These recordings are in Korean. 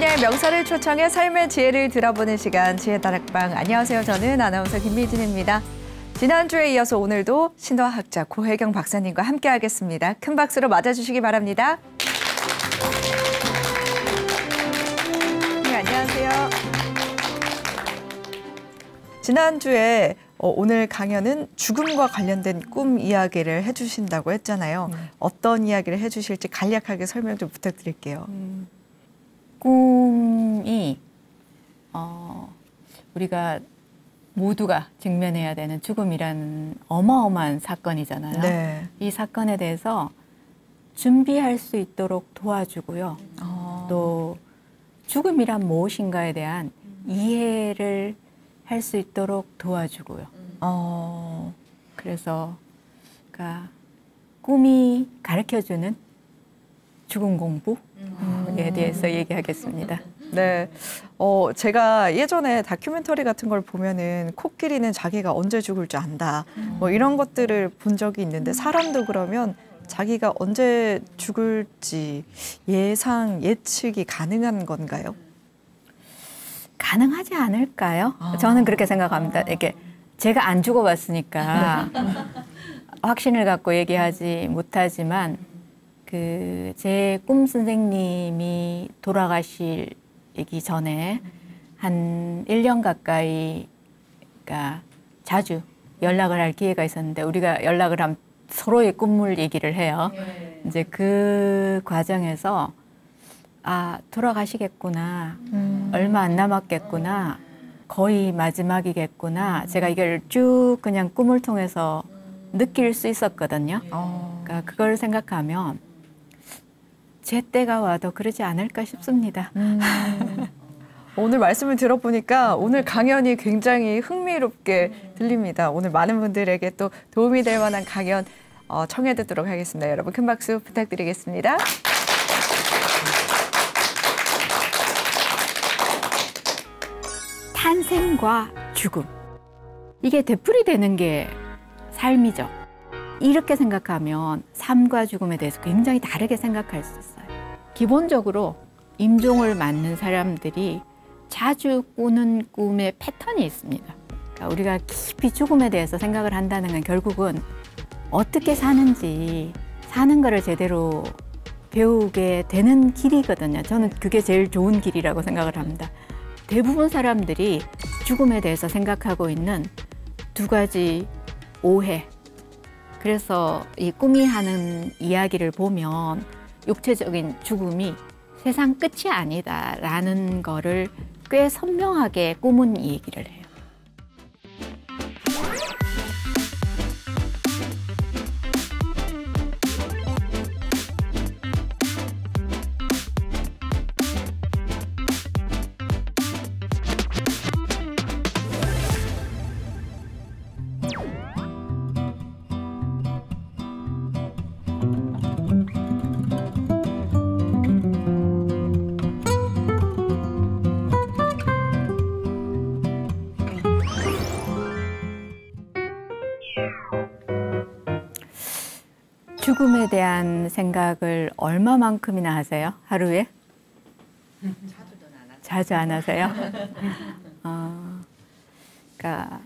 그녀의 명사를 초청해 삶의 지혜를 들어보는 시간 지혜다락방. 안녕하세요. 저는 아나운서 김미진입니다. 지난주에 이어서 오늘도 신화학자 고혜경 박사님과 함께하겠습니다. 큰 박수로 맞아주시기 바랍니다. 네, 안녕하세요. 지난주에 오늘 강연은 죽음과 관련된 꿈 이야기를 해주신다고 했잖아요. 어떤 이야기를 해주실지 간략하게 설명 좀 부탁드릴게요. 꿈이 우리가 모두가 직면해야 되는 죽음이라는 어마어마한 사건이잖아요. 네. 이 사건에 대해서 준비할 수 있도록 도와주고요. 또 죽음이란 무엇인가에 대한 이해를 할 수 있도록 도와주고요. 그래서 그러니까 꿈이 가르쳐주는 죽음 공부에 대해서 얘기하겠습니다. 네, 제가 예전에 다큐멘터리 같은 걸 보면은 코끼리는 자기가 언제 죽을 줄 안다, 뭐 이런 것들을 본 적이 있는데 사람도 그러면 자기가 언제 죽을지 예측이 가능한 건가요? 가능하지 않을까요? 저는 그렇게 생각합니다. 이렇게 제가 안 죽어봤으니까 확신을 갖고 얘기하지 못하지만 제 꿈 선생님이 돌아가시기 전에 한 1년 가까이 그러니까 자주 연락을 할 기회가 있었는데 우리가 연락을 하면 서로의 꿈을 얘기를 해요. 이제 그 과정에서 돌아가시겠구나. 얼마 안 남았겠구나. 거의 마지막이겠구나. 제가 이걸 쭉 그냥 꿈을 통해서 느낄 수 있었거든요. 그러니까 그걸 생각하면 제 때가 와도 그러지 않을까 싶습니다. 오늘 말씀을 들어보니까 오늘 강연이 굉장히 흥미롭게 들립니다. 오늘 많은 분들에게 또 도움이 될 만한 강연 청해 듣도록 하겠습니다. 여러분 큰 박수 부탁드리겠습니다. 탄생과 죽음. 이게 되풀이되는 게 삶이죠. 이렇게 생각하면 삶과 죽음에 대해서 굉장히 다르게 생각할 수 있어요. 기본적으로 임종을 맞는 사람들이 자주 꾸는 꿈의 패턴이 있습니다. 그러니까 우리가 깊이 죽음에 대해서 생각을 한다는 건 결국은 어떻게 사는지 사는 거를 제대로 배우게 되는 길이거든요. 저는 그게 제일 좋은 길이라고 생각을 합니다. 대부분 사람들이 죽음에 대해서 생각하고 있는 두 가지 오해. 그래서 이 꿈이 하는 이야기를 보면 육체적인 죽음이 세상 끝이 아니다라는 거를 꽤 선명하게 꿈은 얘기를 해요. 죽음에 대한 생각을 얼마만큼이나 하세요? 하루에? 자주 안 하세요? 그러니까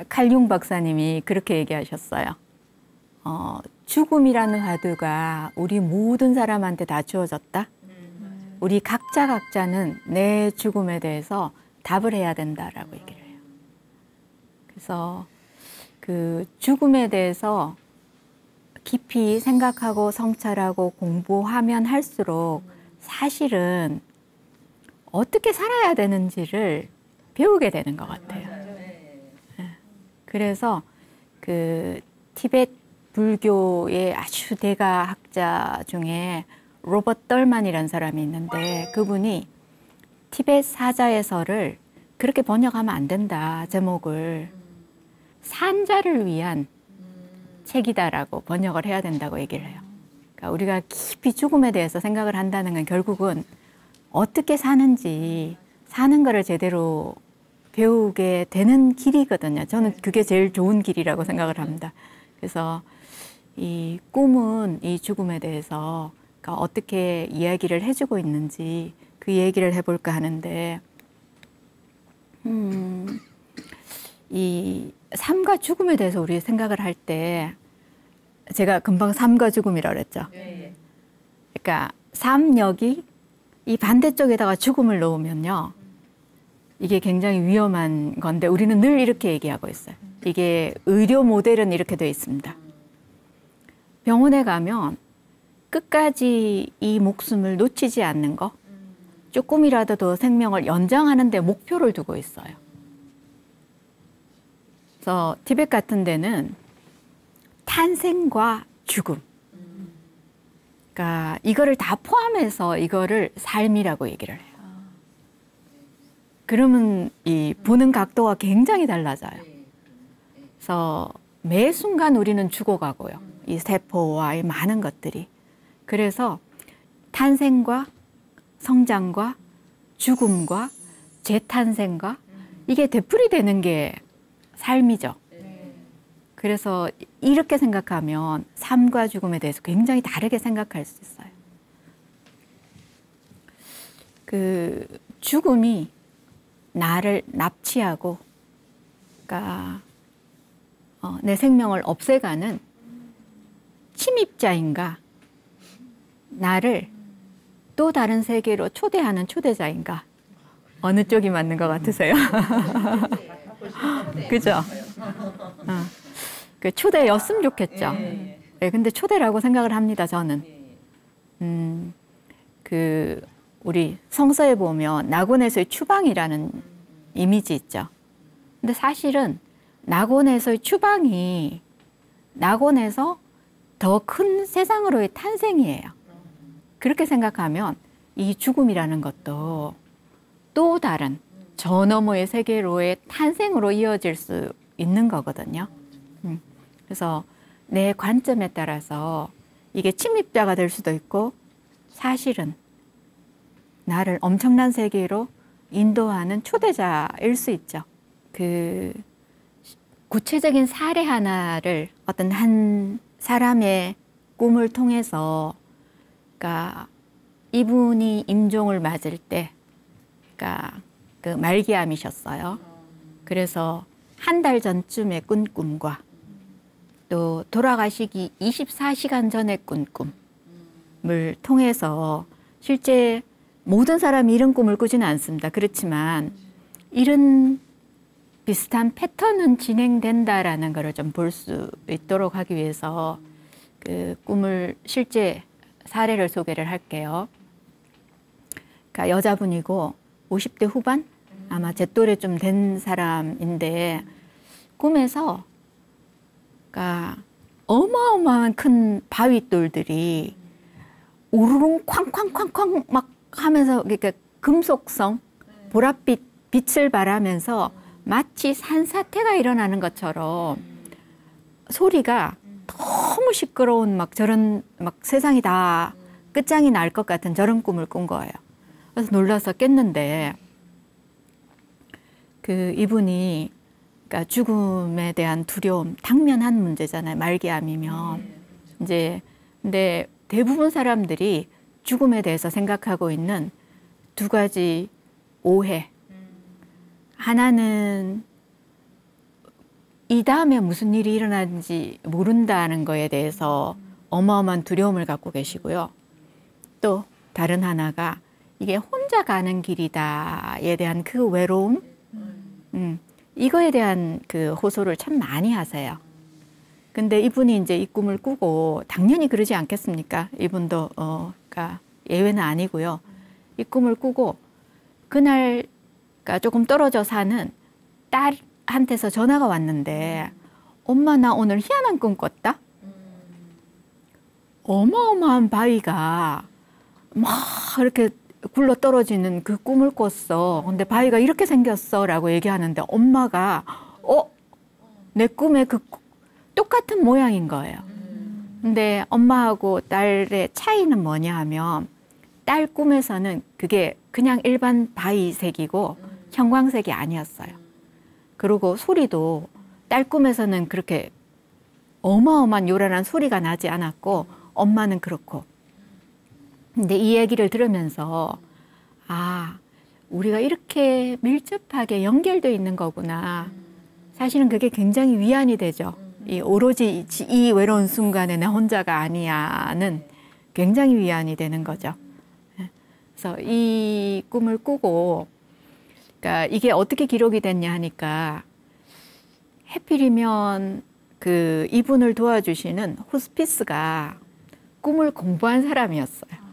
칼융 박사님이 그렇게 얘기하셨어요. 죽음이라는 화두가 우리 모든 사람한테 다 주어졌다. 우리 각자는 내 죽음에 대해서 답을 해야 된다라고 얘기를 해요. 그래서 그 죽음에 대해서 깊이 생각하고 성찰하고 공부하면 할수록 사실은 어떻게 살아야 되는지를 배우게 되는 것 같아요. 그래서 그 티베트 불교의 아주 대가 학자 중에 로버트 떨만이라는 사람이 있는데 그분이 티베트 사자에서를 그렇게 번역하면 안 된다. 제목을 산자를 위한 책이다라고 번역을 해야 된다고 얘기를 해요. 그러니까 우리가 깊이 죽음에 대해서 생각을 한다는 건 결국은 어떻게 사는지 사는 거를 제대로 배우게 되는 길이거든요. 저는 그게 제일 좋은 길이라고 생각을 합니다. 그래서 이 꿈은 이 죽음에 대해서 어떻게 이야기를 해주고 있는지 그 얘기를 해볼까 하는데, 이 삶과 죽음에 대해서 우리 생각을 할 때, 제가 금방 삶과 죽음이라고 그랬죠. 그러니까 삶 여기 이 반대쪽에다가 죽음을 놓으면요, 이게 굉장히 위험한 건데 우리는 늘 이렇게 얘기하고 있어요. 이게 의료 모델은 이렇게 되어 있습니다. 병원에 가면 끝까지 이 목숨을 놓치지 않는 거, 조금이라도 더 생명을 연장하는 데 목표를 두고 있어요. 그래서 티벳 같은 데는 탄생과 죽음, 그러니까 이거를 다 포함해서 이거를 삶이라고 얘기를 해요. 그러면 이 보는 각도가 굉장히 달라져요. 그래서 매 순간 우리는 죽어가고요. 이 세포와 이 많은 것들이. 그래서 탄생과 성장과 죽음과 재탄생과 이게 되풀이되는 게 삶이죠. 그래서 이렇게 생각하면 삶과 죽음에 대해서 굉장히 다르게 생각할 수 있어요. 그 죽음이 나를 납치하고, 그러니까 내 생명을 없애가는 침입자인가, 나를 또 다른 세계로 초대하는 초대자인가, 어느 쪽이 맞는 것 같으세요? 그죠? 그 초대였으면 좋겠죠. 네, 근데 초대라고 생각을 합니다, 저는. 그 우리 성서에 보면 낙원에서의 추방이라는 이미지 있죠. 근데 사실은 낙원에서의 추방이 낙원에서 더 큰 세상으로의 탄생이에요. 그렇게 생각하면 이 죽음이라는 것도 또 다른 저 너머의 세계로의 탄생으로 이어질 수 있는 거거든요. 그래서 내 관점에 따라서 이게 침입자가 될 수도 있고 사실은 나를 엄청난 세계로 인도하는 초대자일 수 있죠. 그 구체적인 사례 하나를 어떤 한 사람의 꿈을 통해서, 그러니까 이분이 임종을 맞을 때, 그러니까 그 말기암이셨어요. 그래서 한 달 전쯤에 꾼 꿈과 또 돌아가시기 24시간 전에 꾼 꿈을 통해서 실제 모든 사람이 이런 꿈을 꾸지는 않습니다. 그렇지만 이런 비슷한 패턴은 진행된다라는 것을 좀 볼 수 있도록 하기 위해서 그 꿈을 실제 사례를 소개를 할게요. 그러니까 여자분이고 50대 후반? 아마 제 또래 좀 된 사람인데 꿈에서 그러니까 어마어마한 큰 바위돌들이 우르릉 쾅쾅쾅쾅 막 하면서, 그러니까 금속성, 보랏빛 빛을 발하면서 마치 산사태가 일어나는 것처럼 소리가 너무 시끄러운 막 저런 막 세상이 다 끝장이 날 것 같은 저런 꿈을 꾼 거예요. 그래서 놀라서 깼는데 그 이분이 그러니까 죽음에 대한 두려움, 당면한 문제잖아요. 말기암이면. 이제 근데 대부분 사람들이 죽음에 대해서 생각하고 있는 두 가지 오해. 하나는 이 다음에 무슨 일이 일어나는지 모른다는 거에 대해서 어마어마한 두려움을 갖고 계시고요. 또 다른 하나가 이게 혼자 가는 길이다에 대한 그 외로움, 이거에 대한 그 호소를 참 많이 하세요. 근데 이분이 이제 이 꿈을 꾸고 당연히 그러지 않겠습니까? 이분도 그러니까 예외는 아니고요. 이 꿈을 꾸고 그날 그러니까 조금 떨어져 사는 딸한테서 전화가 왔는데, 엄마 나 오늘 희한한 꿈 꿨다? 어마어마한 바위가 막 이렇게 굴러 떨어지는 그 꿈을 꿨어. 근데 바위가 이렇게 생겼어 라고 얘기하는데 엄마가 내 꿈에 그 똑같은 모양인 거예요. 근데 엄마하고 딸의 차이는 뭐냐 하면 딸 꿈에서는 그게 그냥 일반 바위색이고 형광색이 아니었어요. 그리고 소리도 딸 꿈에서는 그렇게 어마어마한 요란한 소리가 나지 않았고 엄마는 그렇고. 근데 이 얘기를 들으면서 아, 우리가 이렇게 밀접하게 연결되어 있는 거구나. 사실은 그게 굉장히 위안이 되죠. 이 오로지 이 외로운 순간에 나 혼자가 아니야는 굉장히 위안이 되는 거죠. 그래서 이 꿈을 꾸고, 그러니까 이게 어떻게 기록이 됐냐 하니까 해필이면 그 이분을 도와주시는 호스피스가 꿈을 공부한 사람이었어요.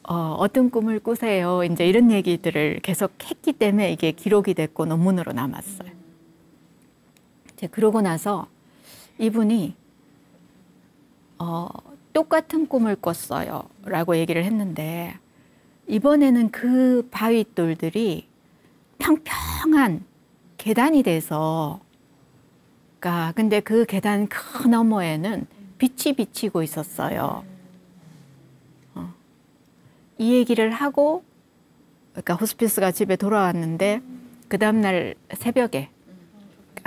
어떤 꿈을 꾸세요? 이제 이런 얘기들을 계속 했기 때문에 이게 기록이 됐고 논문으로 남았어요. 이제 그러고 나서 이분이 똑같은 꿈을 꿨어요 라고 얘기를 했는데, 이번에는 그 바위돌들이 평평한 계단이 돼서, 그러니까 근데 그 계단 그 너머에는 빛이 비치고 있었어요. 이 얘기를 하고, 그러니까 호스피스가 집에 돌아왔는데 그 다음날 새벽에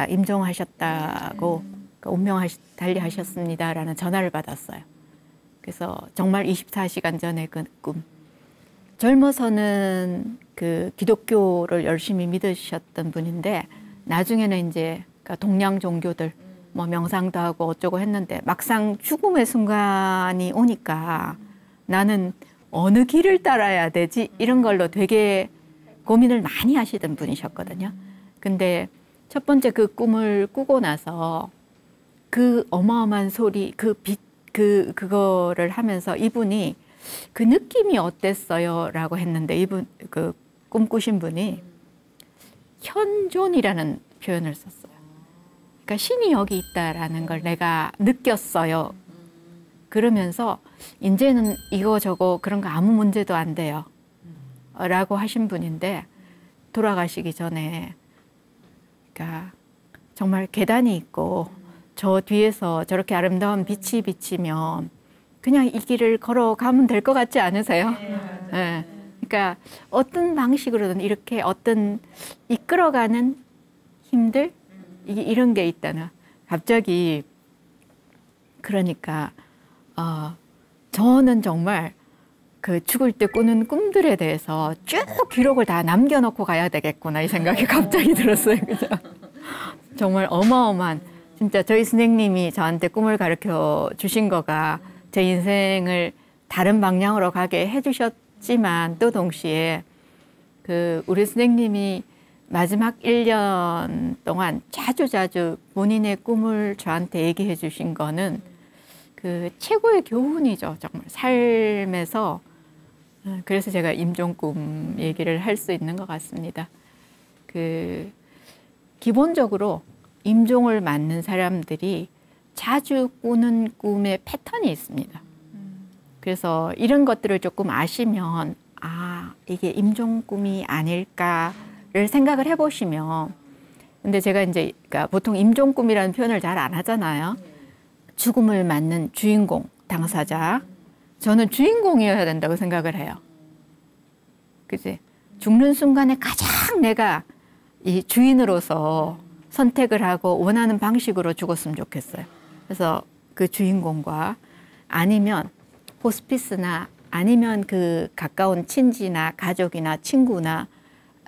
임종하셨다고, 운명달리하셨습니다라는 전화를 받았어요. 그래서 정말 24시간 전에 그 꿈. 젊어서는 그 기독교를 열심히 믿으셨던 분인데 나중에는 이제 동양 종교들 뭐 명상도 하고 어쩌고 했는데 막상 죽음의 순간이 오니까 나는 어느 길을 따라야 되지? 이런 걸로 되게 고민을 많이 하시던 분이셨거든요. 근데 첫 번째 그 꿈을 꾸고 나서 그 어마어마한 소리, 그 빛, 그거를 하면서 이분이 그 느낌이 어땠어요? 라고 했는데 이분, 그 꿈꾸신 분이 현존이라는 표현을 썼어요. 그러니까 신이 여기 있다라는 걸 내가 느꼈어요. 그러면서 이제는 이거 저거 그런 거 아무 문제도 안 돼요. 라고 하신 분인데 돌아가시기 전에 그러니까 정말 계단이 있고 저 뒤에서 저렇게 아름다운 빛이 비치면 그냥 이 길을 걸어가면 될 것 같지 않으세요? 네. 그러니까 어떤 방식으로든 이렇게 어떤 이끌어가는 힘들? 이런 게 있다는. 갑자기 그러니까 저는 정말 그 죽을 때 꾸는 꿈들에 대해서 쭉 기록을 다 남겨놓고 가야 되겠구나 이 생각이 갑자기 들었어요. 그죠? 정말 어마어마한, 진짜 저희 선생님이 저한테 꿈을 가르쳐 주신 거가 제 인생을 다른 방향으로 가게 해주셨지만 또 동시에 그 우리 선생님이 마지막 1년 동안 자주 본인의 꿈을 저한테 얘기해 주신 거는 그 최고의 교훈이죠. 정말 삶에서. 그래서 제가 임종꿈 얘기를 할 수 있는 것 같습니다. 그 기본적으로 임종을 맞는 사람들이 자주 꾸는 꿈의 패턴이 있습니다. 그래서 이런 것들을 조금 아시면 이게 임종꿈이 아닐까를 생각을 해보시면, 근데 제가 이제 그러니까 보통 임종꿈이라는 표현을 잘 안 하잖아요. 죽음을 맞는 주인공, 당사자. 저는 주인공이어야 된다고 생각을 해요. 그치? 죽는 순간에 가장 내가 이 주인으로서 선택을 하고 원하는 방식으로 죽었으면 좋겠어요. 그래서 그 주인공과 아니면 호스피스나 아니면 그 가까운 친지나 가족이나 친구나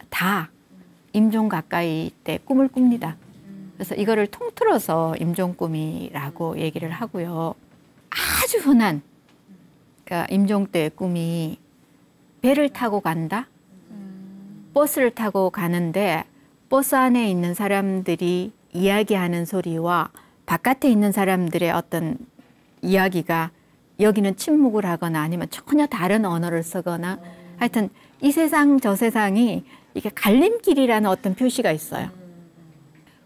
다 임종 가까이 때 꿈을 꿉니다. 그래서 이거를 통틀어서 임종꿈이라고 얘기를 하고요. 아주 흔한 그러니까 임종 때의 꿈이 배를 타고 간다? 버스를 타고 가는데 버스 안에 있는 사람들이 이야기하는 소리와 바깥에 있는 사람들의 어떤 이야기가 여기는 침묵을 하거나 아니면 전혀 다른 언어를 쓰거나 하여튼 이 세상 저 세상이 이게 갈림길이라는 어떤 표시가 있어요.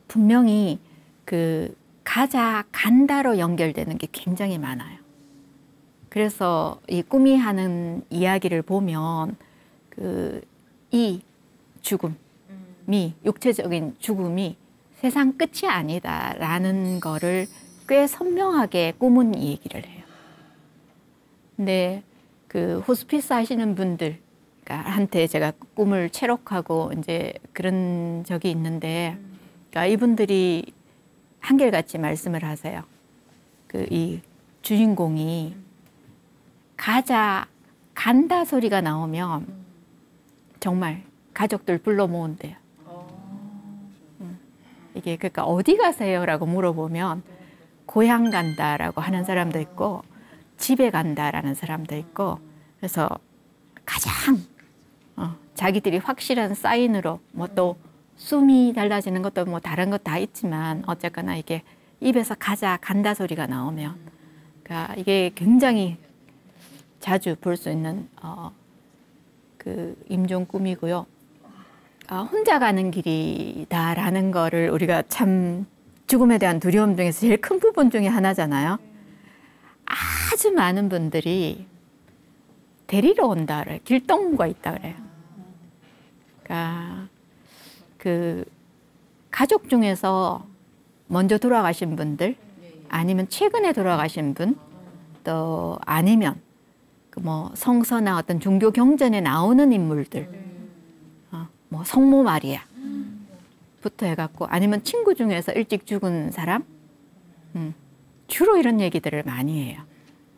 분명히 그 가자 간다로 연결되는 게 굉장히 많아요. 그래서 이 꿈이 하는 이야기를 보면 그 이 죽음이 육체적인 죽음이 세상 끝이 아니다라는 거를 꽤 선명하게 꿈은 얘기를 해요. 근데 그 호스피스 하시는 분들 한테 제가 꿈을 체록하고 이제 그런 적이 있는데, 그러니까 이분들이 한결같이 말씀을 하세요. 그 이 주인공이 가자 간다 소리가 나오면 정말 가족들 불러 모은대요. 이게 그러니까 어디 가세요라고 물어보면 고향 간다라고 하는 사람도 있고 집에 간다라는 사람도 있고 그래서 가장 자기들이 확실한 사인으로 뭐 또 숨이 달라지는 것도 뭐 다른 것 다 있지만 어쨌거나 이게 입에서 가자 간다 소리가 나오면 그러니까 이게 굉장히 자주 볼 수 있는 그 임종 꿈이고요. 혼자 가는 길이다라는 거를 우리가 참 죽음에 대한 두려움 중에서 제일 큰 부분 중에 하나잖아요. 아주 많은 분들이 데리러 온다 그래요. 길동무가 있다 그래요. 그러니까 그 가족 중에서 먼저 돌아가신 분들 아니면 최근에 돌아가신 분 또 아니면 그 뭐 성서나 어떤 종교 경전에 나오는 인물들 뭐 성모 마리아 부터 해갖고 아니면 친구 중에서 일찍 죽은 사람 주로 이런 얘기들을 많이 해요.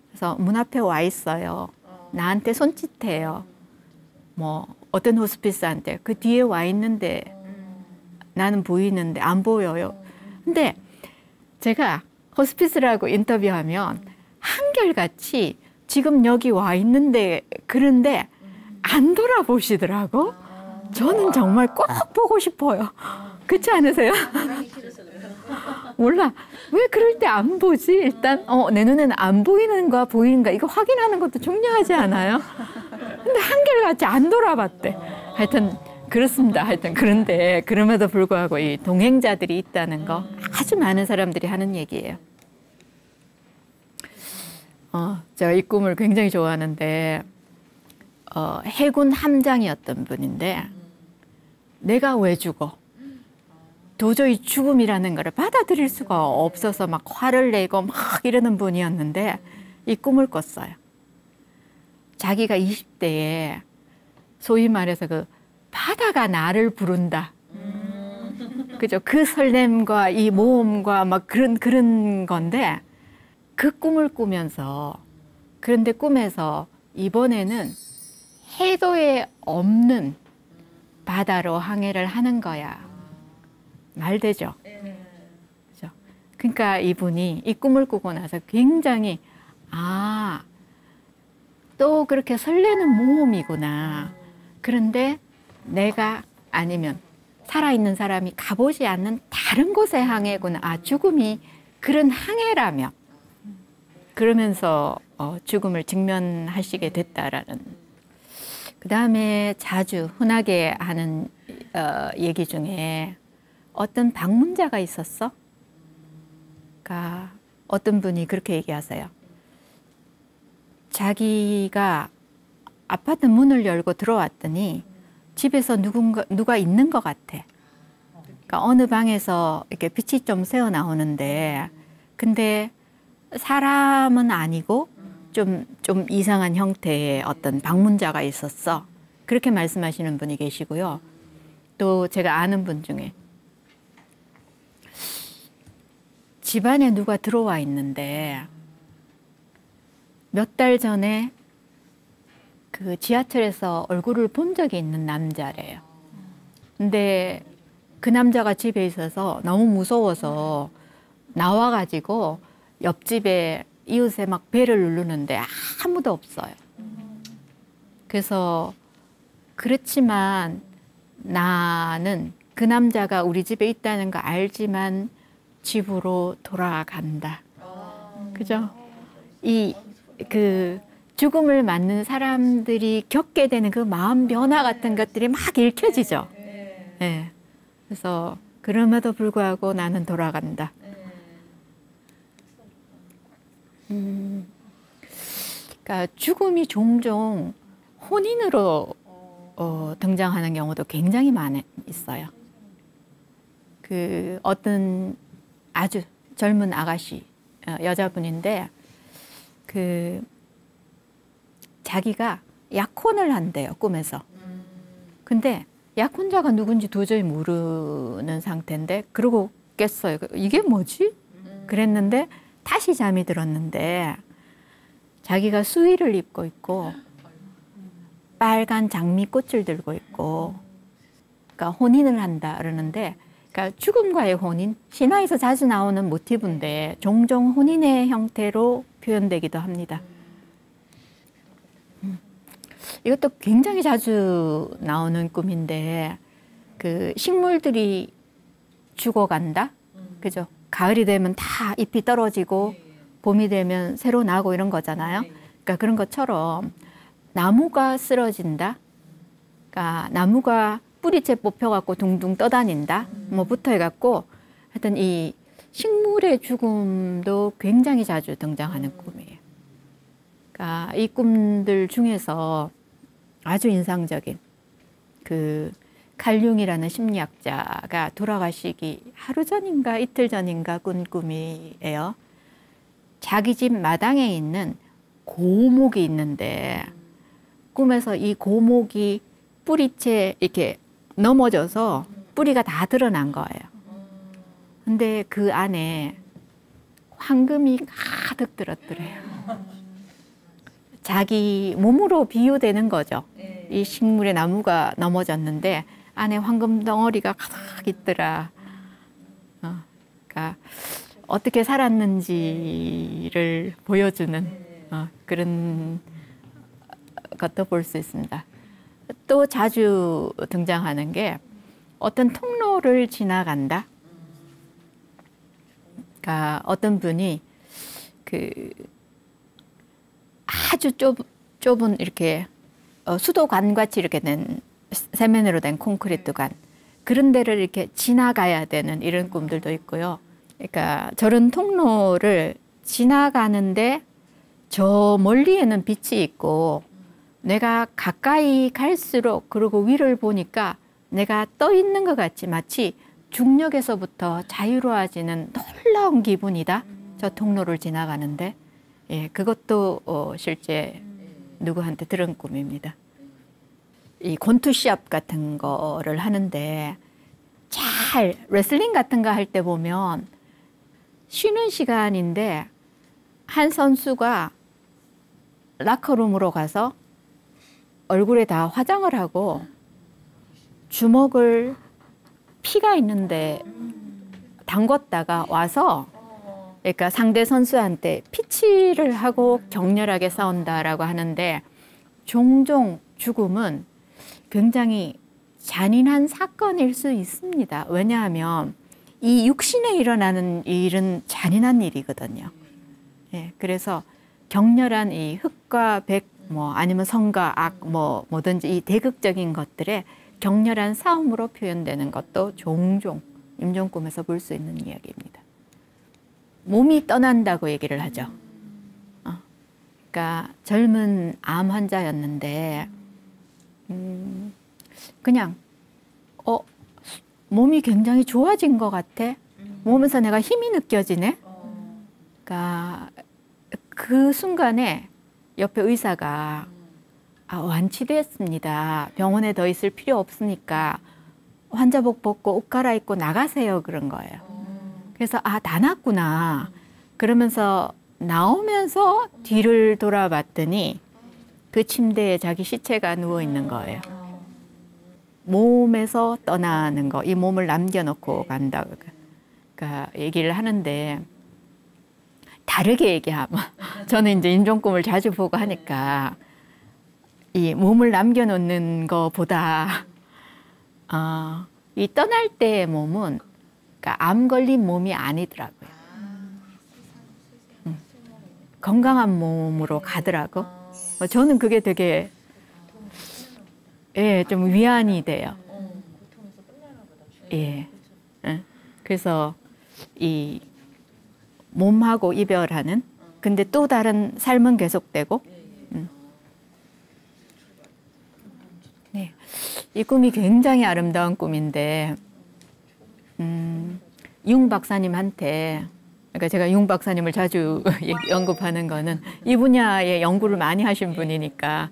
그래서 문 앞에 와 있어요. 나한테 손짓해요. 뭐 어떤 호스피스한테 그 뒤에 와 있는데 나는 보이는데 안 보여요. 근데 제가 호스피스라고 인터뷰하면 한결같이 지금 여기 와 있는데 그런데 안 돌아보시더라고. 저는 정말 꼭 보고 싶어요. 그렇지 않으세요? 몰라. 왜 그럴 때 안 보지? 일단 내 눈에는 안 보이는가 보이는가 이거 확인하는 것도 중요하지 않아요? 근데 한결같이 안 돌아봤대. 하여튼 그렇습니다. 하여튼 그런데 그럼에도 불구하고 이 동행자들이 있다는 거 아주 많은 사람들이 하는 얘기예요. 제가 이 꿈을 굉장히 좋아하는데 해군 함장이었던 분인데 내가 왜 죽어? 도저히 죽음이라는 거를 받아들일 수가 없어서 막 화를 내고 막 이러는 분이었는데 이 꿈을 꿨어요. 자기가 20대에 소위 말해서 그 바다가 나를 부른다. 그죠? 그 설렘과 이 모험과 막 그런 건데 그 꿈을 꾸면서 그런데 꿈에서 이번에는 해도에 없는 바다로 항해를 하는 거야. 말되죠? 그죠? 그러니까 이분이 이 꿈을 꾸고 나서 굉장히 또 그렇게 설레는 모험이구나. 그런데 내가 아니면 살아있는 사람이 가보지 않는 다른 곳의 항해구나. 죽음이 그런 항해라며. 그러면서 죽음을 직면하시게 됐다라는. 그 다음에 자주 흔하게 하는 얘기 중에 어떤 방문자가 있었어? 그러니까 어떤 분이 그렇게 얘기하세요. 자기가 아파트 문을 열고 들어왔더니 집에서 누가 있는 것 같아. 그러니까 어느 방에서 이렇게 빛이 좀 새어 나오는데 근데 사람은 아니고 좀 이상한 형태의 어떤 방문자가 있었어. 그렇게 말씀하시는 분이 계시고요. 또 제가 아는 분 중에 집안에 누가 들어와 있는데 몇 달 전에 그 지하철에서 얼굴을 본 적이 있는 남자래요. 근데 그 남자가 집에 있어서 너무 무서워서 나와가지고 옆집에 이웃에 막 배를 누르는데 아무도 없어요. 그래서 그렇지만 나는 그 남자가 우리 집에 있다는 거 알지만 집으로 돌아간다. 그죠? 그 죽음을 맞는 사람들이 겪게 되는 그 마음 변화 같은 것들이 막 읽혀지죠. 네. 그래서 그럼에도 불구하고 나는 돌아간다. 그러니까 죽음이 종종 혼인으로 등장하는 경우도 굉장히 많이 있어요. 그 어떤 아주 젊은 아가씨 여자분인데 그 자기가 약혼을 한대요, 꿈에서. 근데 약혼자가 누군지 도저히 모르는 상태인데 그러고 깼어요. 이게 뭐지? 그랬는데 다시 잠이 들었는데 자기가 수의를 입고 있고 빨간 장미꽃을 들고 있고, 그러니까 혼인을 한다 그러는데, 그러니까 죽음과의 혼인, 신화에서 자주 나오는 모티브인데 종종 혼인의 형태로 표현되기도 합니다. 이것도 굉장히 자주 나오는 꿈인데, 그 식물들이 죽어간다, 그죠? 가을이 되면 다 잎이 떨어지고 봄이 되면 새로 나고 이런 거잖아요. 그러니까 그런 것처럼 나무가 쓰러진다, 그러니까 나무가 뿌리채 뽑혀갖고 둥둥 떠다닌다, 뭐부터 해갖고 하여튼 이 식물의 죽음도 굉장히 자주 등장하는 꿈이에요. 그러니까 이 꿈들 중에서 아주 인상적인 그 칼융이라는 심리학자가 돌아가시기 하루 전인가 이틀 전인가 꾼 꿈이에요. 자기 집 마당에 있는 고목이 있는데 꿈에서 이 고목이 뿌리채 이렇게 넘어져서 뿌리가 다 드러난 거예요. 근데 그 안에 황금이 가득 들었더래요. 자기 몸으로 비유되는 거죠. 이 식물의 나무가 넘어졌는데 안에 황금 덩어리가 가득 있더라. 그러니까 어떻게 살았는지를 보여주는 그런 것도 볼 수 있습니다. 또 자주 등장하는 게 어떤 통로를 지나간다. 그러니까 어떤 분이 그 아주 좁은 이렇게 수도관 같이 이렇게 된 세면으로 된 콘크리트관, 그런 데를 이렇게 지나가야 되는 이런 꿈들도 있고요. 그러니까 저런 통로를 지나가는데 저 멀리에는 빛이 있고 내가 가까이 갈수록 그리고 위를 보니까 내가 떠 있는 것 같이 마치 중력에서부터 자유로워지는 놀라운 기분이다. 저 통로를 지나가는데, 예, 그것도 실제 누구한테 들은 꿈입니다. 이 권투 시합 같은 거를 하는데 잘 레슬링 같은 거 할 때 보면 쉬는 시간인데 한 선수가 라커룸으로 가서 얼굴에 다 화장을 하고 주먹을 피가 있는데 담궜다가 와서, 그러니까 상대 선수한테 피치를 하고 격렬하게 싸운다라고 하는데, 종종 죽음은 굉장히 잔인한 사건일 수 있습니다. 왜냐하면 이 육신에 일어나는 일은 잔인한 일이거든요. 예, 그래서 격렬한 이 흑과 백, 뭐 아니면 성과 악, 뭐든지 이 대극적인 것들의 격렬한 싸움으로 표현되는 것도 종종 임종꿈에서 볼 수 있는 이야기입니다. 몸이 떠난다고 얘기를 하죠. 그러니까 젊은 암 환자였는데 그냥 몸이 굉장히 좋아진 것 같아. 몸에서 내가 힘이 느껴지네. 그러니까 그 순간에 옆에 의사가 완치됐습니다. 병원에 더 있을 필요 없으니까 환자복 벗고 옷 갈아입고 나가세요. 그런 거예요. 그래서 다 났구나. 그러면서 나오면서 뒤를 돌아봤더니 그 침대에 자기 시체가 누워 있는 거예요. 몸에서 떠나는 거, 이 몸을 남겨놓고 간다. 그러니까 얘기를 하는데, 다르게 얘기하면 저는 이제 임종꿈을 자주 보고 하니까 이 몸을 남겨놓는 것보다 이 떠날 때의 몸은, 그러니까 암 걸린 몸이 아니더라고요. 건강한 몸으로 가더라고. 저는 그게 되게 좀 위안이 돼요. 예. 그래서 이 몸하고 이별하는, 근데 또 다른 삶은 계속되고. 네. 이 꿈이 굉장히 아름다운 꿈인데, 융 박사님한테, 그러니까 제가 융 박사님을 자주 언급하는 거는 이 분야의 연구를 많이 하신 분이니까,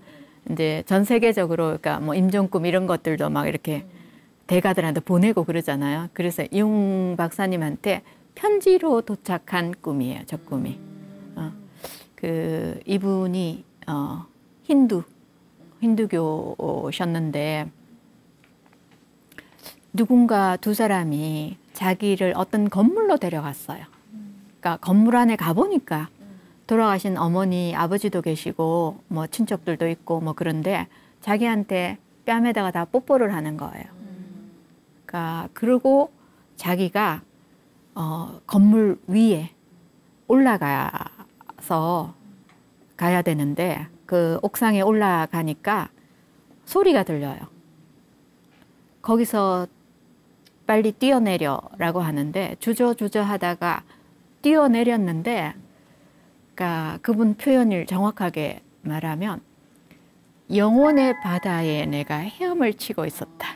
이제 전 세계적으로, 그러니까 뭐 임종꿈 이런 것들도 막 이렇게 대가들한테 보내고 그러잖아요. 그래서 융 박사님한테 편지로 도착한 꿈이에요. 저 꿈이. 이분이 힌두 힌두교셨는데 누군가 두 사람이 자기를 어떤 건물로 데려갔어요. 그러니까 건물 안에 가보니까 돌아가신 어머니, 아버지도 계시고 뭐 친척들도 있고 뭐 그런데 자기한테 뺨에다가 다 뽀뽀를 하는 거예요. 그러니까 그리고 자기가 건물 위에 올라가서 가야 되는데 그 옥상에 올라가니까 소리가 들려요. 거기서 빨리 뛰어내려라고 하는데 주저주저 하다가 뛰어내렸는데 그러니까 그분 표현을 정확하게 말하면 영혼의 바다에 내가 헤엄을 치고 있었다.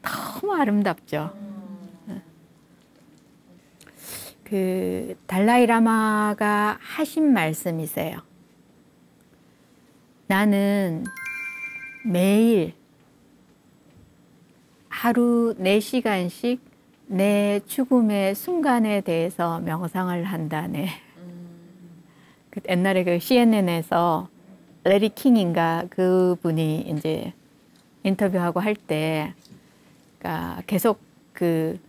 너무 아름답죠. 그 달라이 라마가 하신 말씀이세요. 나는 매일 하루 4시간씩 내 죽음의 순간에 대해서 명상을 한다네. 그 옛날에 그 CNN에서 레리 킹인가 그분이 이제 인터뷰하고 할 때 그러니까 계속 그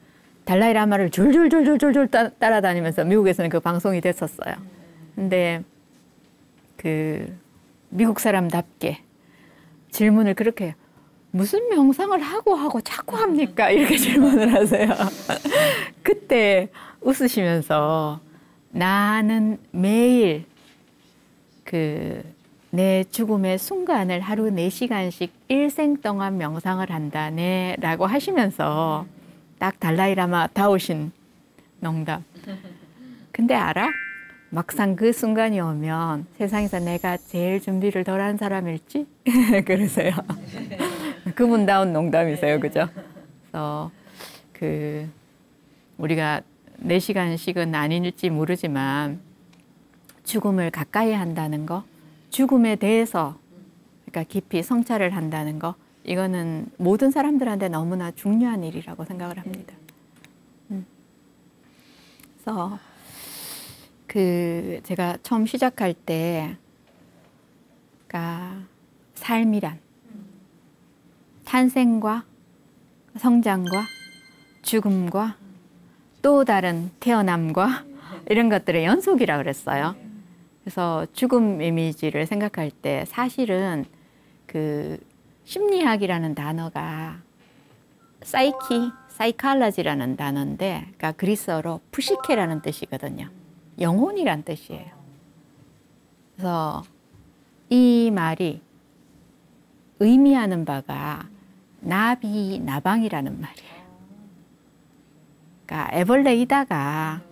달라이 라마를 줄줄줄줄줄 따라다니면서 미국에서는 그 방송이 됐었어요. 근데 그 미국 사람답게 질문을 그렇게 해요. 무슨 명상을 하고 자꾸 합니까? 이렇게 질문을 하세요. 그때 웃으시면서 나는 매일 그 내 죽음의 순간을 하루 4시간씩 일생 동안 명상을 한다네 라고 하시면서 딱 달라이 라마 다우신 농담. 근데 알아? 막상 그 순간이 오면 세상에서 내가 제일 준비를 덜한 사람일지? 그러세요. 그분다운 농담이세요. 그죠? 그래서 그 우리가 4시간씩은 아닐지 모르지만 죽음을 가까이 한다는 거, 죽음에 대해서 그러니까 깊이 성찰을 한다는 거, 이거는 모든 사람들한테 너무나 중요한 일이라고 생각을 합니다. 그래서 그 제가 처음 시작할 때, 그러니까 삶이란 탄생과 성장과 죽음과 또 다른 태어남과 이런 것들의 연속이라고 그랬어요. 그래서 죽음 이미지를 생각할 때 사실은 그 심리학이라는 단어가 사이칼라지라는 단어인데, 그러니까 그리스어로 푸시케라는 뜻이거든요. 영혼이란 뜻이에요. 그래서 이 말이 의미하는 바가 나비, 나방이라는 말이에요. 그러니까 애벌레이다가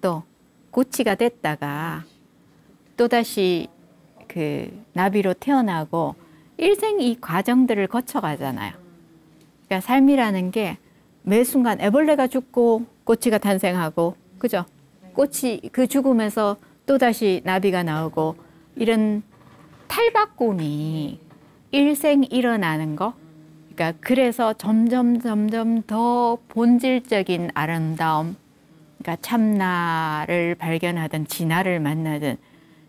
또 고치가 됐다가 또다시 그 나비로 태어나고 일생 이 과정들을 거쳐가잖아요. 그러니까 삶이라는 게 매 순간 애벌레가 죽고 꼬치가 탄생하고, 그죠? 꼬치 그 죽음에서 또다시 나비가 나오고 이런 탈바꿈이 일생 일어나는 거. 그러니까 그래서 점점 더 본질적인 아름다움, 그러니까 참나를 발견하든 진화를 만나든,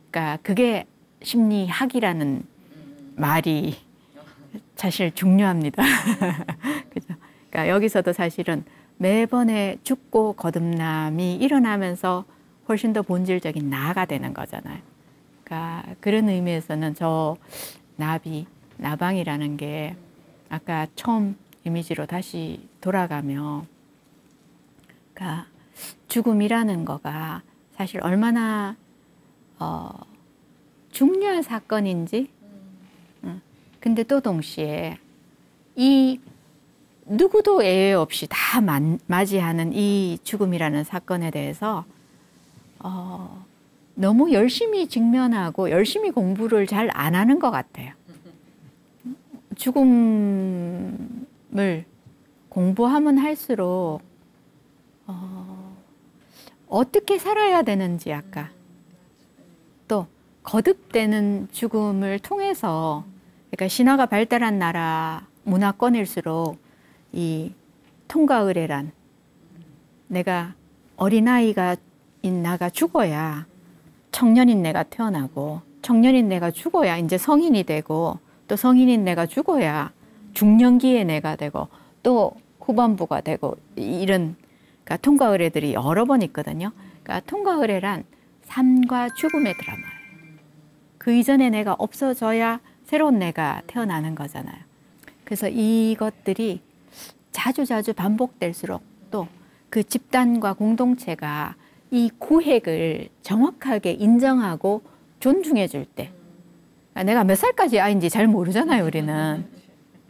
그러니까 그게 심리학이라는 말이 사실 중요합니다. 그죠? 그러니까 여기서도 사실은 매번에 죽고 거듭남이 일어나면서 훨씬 더 본질적인 나가 되는 거잖아요. 그러니까 그런 의미에서는 저 나비, 나방이라는 게 아까 처음 이미지로 다시 돌아가며, 그러니까 죽음이라는 거가 사실 얼마나 중요한 사건인지, 근데 또 동시에 이 누구도 예외 없이 다 맞이하는 이 죽음이라는 사건에 대해서 너무 열심히 직면하고 열심히 공부를 잘 안 하는 것 같아요. 죽음을 공부하면 할수록 어떻게 살아야 되는지, 아까 또 거듭되는 죽음을 통해서, 그러니까 신화가 발달한 나라 문화권일수록 이 통과 의례란, 내가 어린아이가 인 나가 죽어야 청년인 내가 태어나고 청년인 내가 죽어야 이제 성인이 되고, 또 성인인 내가 죽어야 중년기의 내가 되고, 또 후반부가 되고, 이런 그러니까 통과 의례들이 여러 번 있거든요. 그러니까 통과 의례란 삶과 죽음의 드라마예요. 그 이전에 내가 없어져야 새로운 내가 태어나는 거잖아요. 그래서 이것들이 자주자주 반복될수록 또 그 집단과 공동체가 이 구획을 정확하게 인정하고 존중해 줄 때, 내가 몇 살까지 아이인지 잘 모르잖아요, 우리는.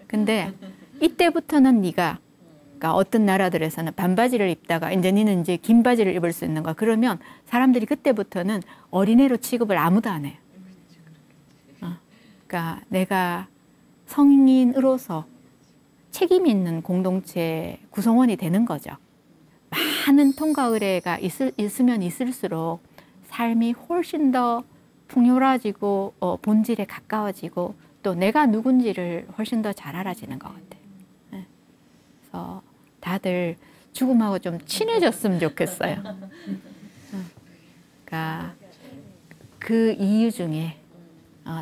근데 이때부터는 네가, 그러니까 어떤 나라들에서는 반바지를 입다가 이제 니는 이제 긴 바지를 입을 수 있는 거야. 그러면 사람들이 그때부터는 어린애로 취급을 아무도 안 해요. 그러니까 내가 성인으로서 책임 있는 공동체 구성원이 되는 거죠. 많은 통과 의례가 있으면 있을수록 삶이 훨씬 더 풍요로워지고 본질에 가까워지고 또 내가 누군지를 훨씬 더 잘 알아지는 것 같아요. 네. 그래서 다들 죽음하고 좀 친해졌으면 좋겠어요. 그러니까 그 이유 중에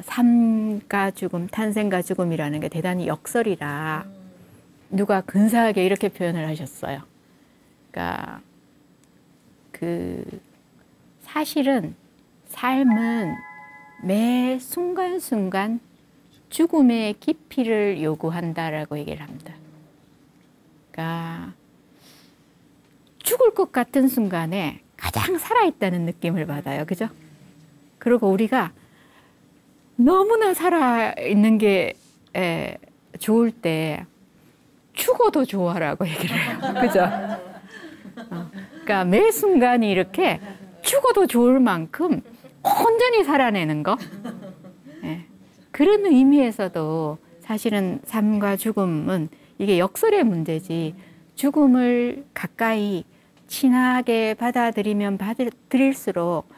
삶과 죽음, 탄생과 죽음이라는 게 대단히 역설이라 누가 근사하게 이렇게 표현을 하셨어요. 그러니까 사실은 삶은 매 순간순간 죽음의 깊이를 요구한다라고 얘기를 합니다. 그러니까 죽을 것 같은 순간에 가장 살아있다는 느낌을 받아요. 그죠? 그리고 우리가 너무나 살아있는 게 좋을 때 죽어도 좋아라고 얘기를 해요. 그죠? 그러니까 매 순간이 이렇게 죽어도 좋을 만큼 온전히 살아내는 거. 그런 의미에서도 사실은 삶과 죽음은 이게 역설의 문제지, 죽음을 가까이 친하게 받아들이면 받아들일수록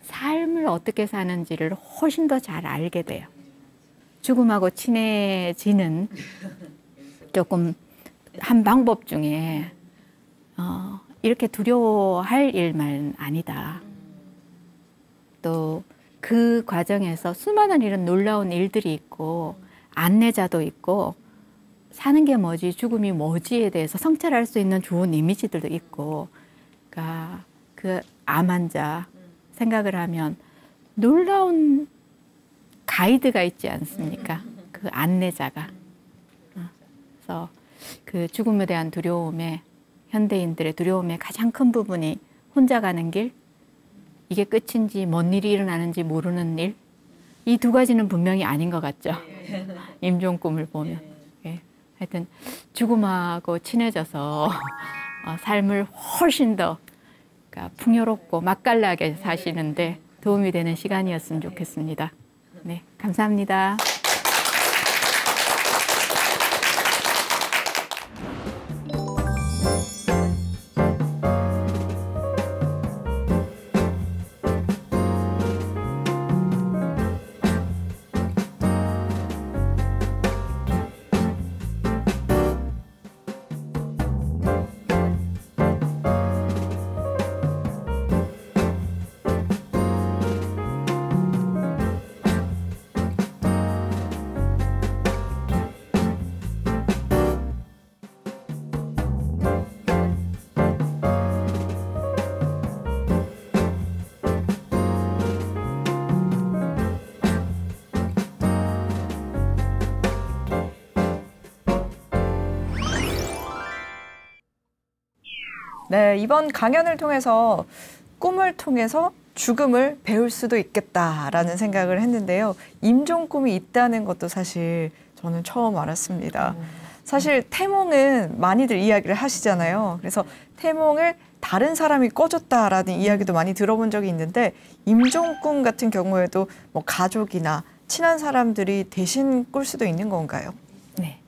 삶을 어떻게 사는지를 훨씬 더 잘 알게 돼요. 죽음하고 친해지는 조금 한 방법 중에 이렇게 두려워할 일만 아니다. 또 그 과정에서 수많은 이런 놀라운 일들이 있고 안내자도 있고 사는 게 뭐지, 죽음이 뭐지에 대해서 성찰할 수 있는 좋은 이미지들도 있고, 그러니까 그 암 환자 생각을 하면 놀라운 가이드가 있지 않습니까? 그 안내자가. 그래서 그 죽음에 대한 두려움에, 현대인들의 두려움의 가장 큰 부분이 혼자 가는 길, 이게 끝인지 뭔 일이 일어나는지 모르는 일, 이 두 가지는 분명히 아닌 것 같죠. 임종꿈을 보면. 하여튼 죽음하고 친해져서 삶을 훨씬 더 그러니까 풍요롭고 맛깔나게 사시는데 도움이 되는 시간이었으면 좋겠습니다. 네, 감사합니다. 네, 이번 강연을 통해서 꿈을 통해서 죽음을 배울 수도 있겠다라는 생각을 했는데요. 임종꿈이 있다는 것도 사실 저는 처음 알았습니다. 사실 태몽은 많이들 이야기를 하시잖아요. 그래서 태몽을 다른 사람이 꿔줬다라는 이야기도 많이 들어본 적이 있는데 임종꿈 같은 경우에도 뭐 가족이나 친한 사람들이 대신 꿀 수도 있는 건가요? 네.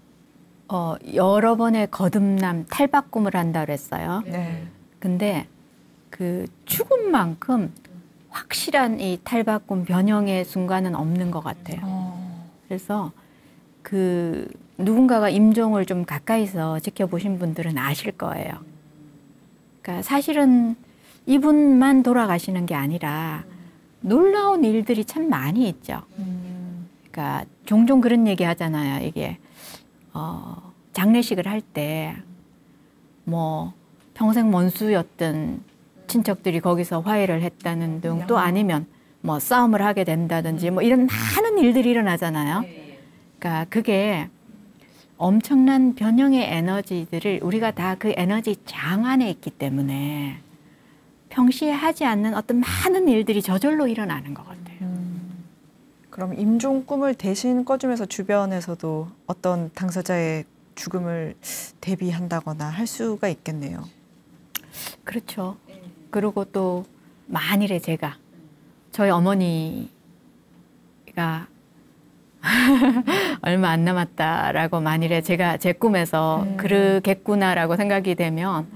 여러 번의 거듭남, 탈바꿈을 한다 그랬어요. 네. 근데 그 죽음만큼 확실한 이 탈바꿈 변형의 순간은 없는 것 같아요. 그래서 그 누군가가 임종을 좀 가까이서 지켜보신 분들은 아실 거예요. 그러니까 사실은 이분만 돌아가시는 게 아니라 놀라운 일들이 참 많이 있죠. 그러니까 종종 그런 얘기 하잖아요. 이게 장례식을 할 때 뭐 평생 원수였던 친척들이 거기서 화해를 했다는 등 또 아니면 뭐 싸움을 하게 된다든지 뭐 이런 많은 일들이 일어나잖아요. 그러니까 그게 엄청난 변형의 에너지들을 우리가 다 그 에너지 장 안에 있기 때문에 평시에 하지 않는 어떤 많은 일들이 저절로 일어나는 것 같아요. 그럼 임종 꿈을 대신 꿔주면서 주변에서도 어떤 당사자의 죽음을 대비한다거나 할 수가 있겠네요. 그렇죠. 그리고 또 만일에 제가 저희 어머니가 얼마 안 남았다라고 만일에 제가 제 꿈에서 그러겠구나라고 생각이 되면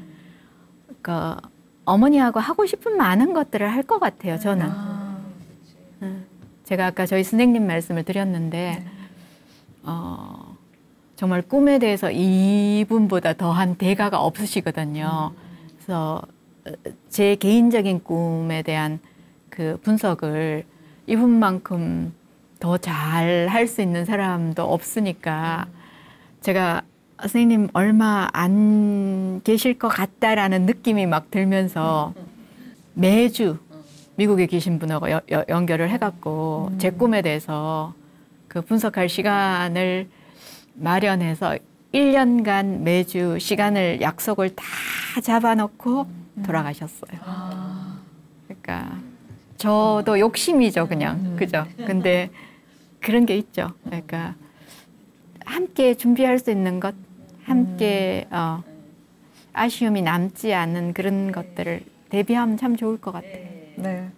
그 어머니하고 하고 싶은 많은 것들을 할 것 같아요. 저는. 제가 아까 저희 선생님 말씀을 드렸는데 정말 꿈에 대해서 이분보다 더한 대가가 없으시거든요. 그래서 제 개인적인 꿈에 대한 그 분석을 이분만큼 더 잘 할 수 있는 사람도 없으니까 제가 선생님 얼마 안 계실 것 같다라는 느낌이 막 들면서 매주 미국에 계신 분하고 연결을 해갖고 제 꿈에 대해서 그 분석할 시간을 마련해서 1년간 매주 시간을 약속을 다 잡아놓고 돌아가셨어요. 그러니까 저도 욕심이죠, 그냥. 그죠? 근데 그런 게 있죠. 그러니까 함께 준비할 수 있는 것, 함께 아쉬움이 남지 않는 그런 것들을 대비하면 참 좋을 것 같아요. 네.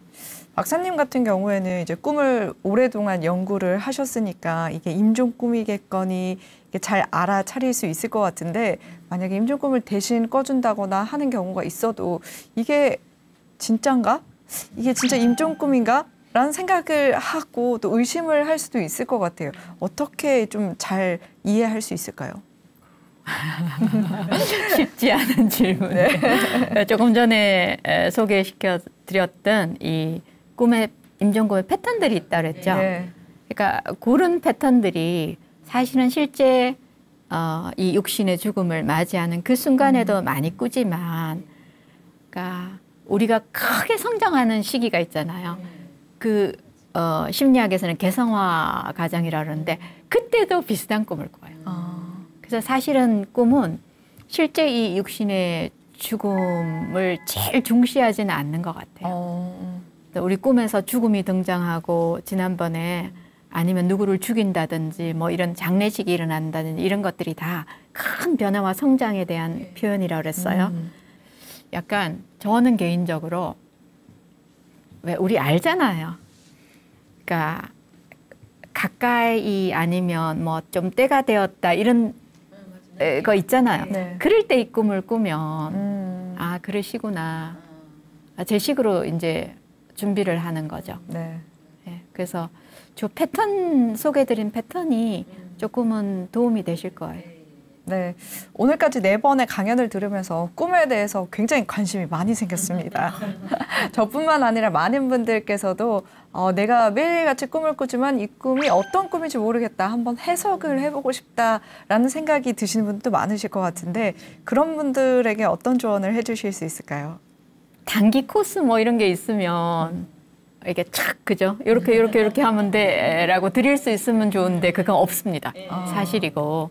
박사님 같은 경우에는 이제 꿈을 오랫동안 연구를 하셨으니까 이게 임종 꿈이겠거니 이게 잘 알아차릴 수 있을 것 같은데 만약에 임종 꿈을 대신 꿔준다거나 하는 경우가 있어도 이게 진짠가? 이게 진짜 임종 꿈인가? 라는 생각을 하고 또 의심을 할 수도 있을 것 같아요. 어떻게 좀 잘 이해할 수 있을까요? 쉽지 않은 질문. 네. 조금 전에 소개시켜 드렸던 이 꿈의 임종 꿈의 패턴들이 있다 그랬죠. 네. 그러니까 그런 패턴들이 사실은 실제 이 육신의 죽음을 맞이하는 그 순간에도 많이 꾸지만, 그러니까 우리가 크게 성장하는 시기가 있잖아요. 그 심리학에서는 개성화 과정이라 그러는데 그때도 비슷한 꿈을 꿔요. 그래서 사실은 꿈은 실제 이 육신의 죽음을 제일 중시하지는 않는 것 같아요. 우리 꿈에서 죽음이 등장하고 지난번에 아니면 누구를 죽인다든지 뭐 이런 장례식이 일어난다든지 이런 것들이 다 큰 변화와 성장에 대한 표현이라고 그랬어요. 약간 저는 개인적으로 왜 우리 알잖아요. 그러니까 가까이 아니면 뭐 좀 때가 되었다 이런 거 있잖아요. 네. 그럴 때 이 꿈을 꾸면 아 그러시구나. 제 식으로 이제 준비를 하는 거죠. 네. 네, 그래서 저 패턴 소개드린 패턴이 조금은 도움이 되실 거예요. 네. 오늘까지 4번의 강연을 들으면서 꿈에 대해서 굉장히 관심이 많이 생겼습니다. 저뿐만 아니라 많은 분들께서도 내가 매일같이 꿈을 꾸지만 이 꿈이 어떤 꿈인지 모르겠다. 한번 해석을 해보고 싶다라는 생각이 드시는 분도 많으실 것 같은데 그런 분들에게 어떤 조언을 해주실 수 있을까요? 단기 코스 뭐 이런 게 있으면 이게 착 그죠? 이렇게 하면 돼라고 드릴 수 있으면 좋은데 그건 없습니다. 사실이고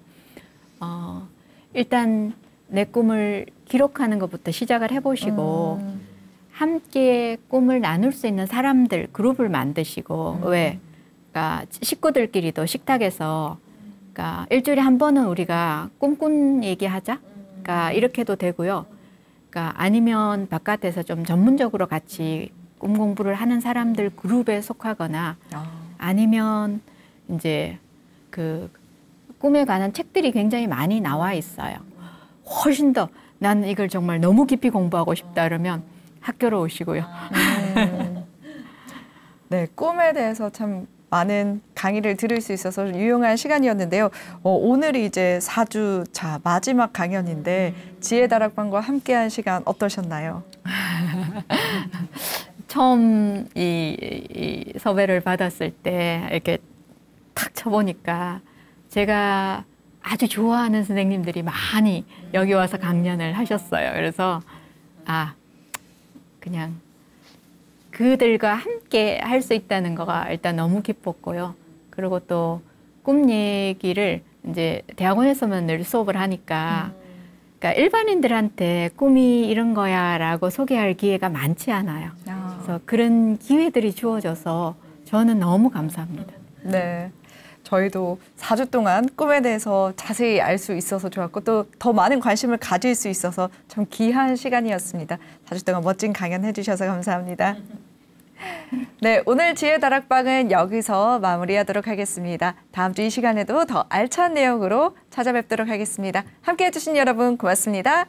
일단 내 꿈을 기록하는 것부터 시작을 해보시고 함께 꿈을 나눌 수 있는 사람들 그룹을 만드시고 왜? 그러니까 식구들끼리도 식탁에서 그러니까 일주일에 한 번은 우리가 꿈꾼 얘기하자. 그러니까 이렇게 해도 되고요. 그러니까 아니면 바깥에서 좀 전문적으로 같이 꿈 공부를 하는 사람들 그룹에 속하거나 아니면 이제 그 꿈에 관한 책들이 굉장히 많이 나와 있어요. 훨씬 더 나는 이걸 정말 너무 깊이 공부하고 싶다 그러면 학교로 오시고요. 네, 꿈에 대해서 참 많은 강의를 들을 수 있어서 유용한 시간이었는데요. 오늘이 이제 4주차 마지막 강연인데 지혜다락방과 함께한 시간 어떠셨나요? 처음 이 섭외를 받았을 때 이렇게 탁 쳐보니까 제가 아주 좋아하는 선생님들이 많이 여기 와서 강연을 하셨어요. 그래서 그냥 그들과 함께 할 수 있다는 거가 일단 너무 기뻤고요. 그리고 또 꿈 얘기를 이제 대학원에서만 늘 수업을 하니까 그러니까 일반인들한테 꿈이 이런 거야라고 소개할 기회가 많지 않아요. 그래서 그런 기회들이 주어져서 저는 너무 감사합니다. 네. 저희도 4주 동안 꿈에 대해서 자세히 알 수 있어서 좋았고 또 더 많은 관심을 가질 수 있어서 참 귀한 시간이었습니다. 4주 동안 멋진 강연 해주셔서 감사합니다. 네, 오늘 지혜 다락방은 여기서 마무리하도록 하겠습니다. 다음 주 이 시간에도 더 알찬 내용으로 찾아뵙도록 하겠습니다. 함께해 주신 여러분 고맙습니다.